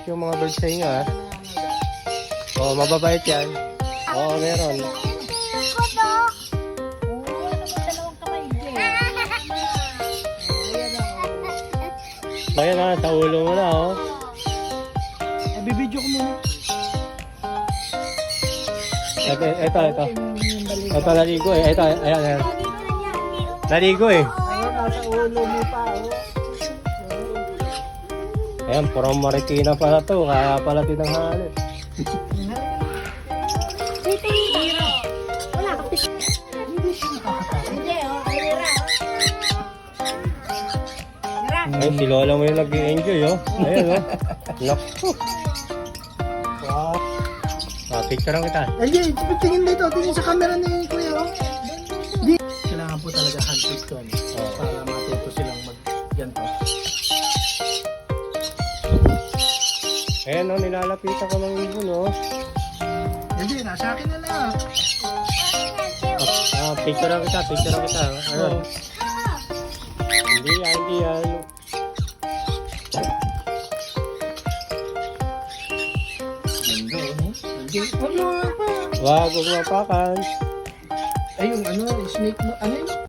mababait yung mga birds sa inyo, ha? Oo, mababait yan. Oo, meron. Ayan na, sa ulo mo na, oh. Bibidyo ko muna. Ito. Ito, naligo eh. Ito, ayan. Naligo eh. Ayun, nasa ulo mo pa, Ayan, purong Marikina pala to. Kaya pala tinanghali. Ay, si Lola mo yung nag-enjoy, oh. Ayan, oh. Naku. Wow. Picture lang kita. Ay, tingin dito. Tingin sa camera ni Kuya, oh. Kailangan po talaga handpick to, para matuto silang mag-ganto. Ayan, oh, nilalapitan ko ng ibon, oh. Hindi, nasa akin na lang. Picture lang kita. Ayun. Hindi yan. Ganda, oh. Wag mo mapakan. Ay, yung snake mo, ano yun?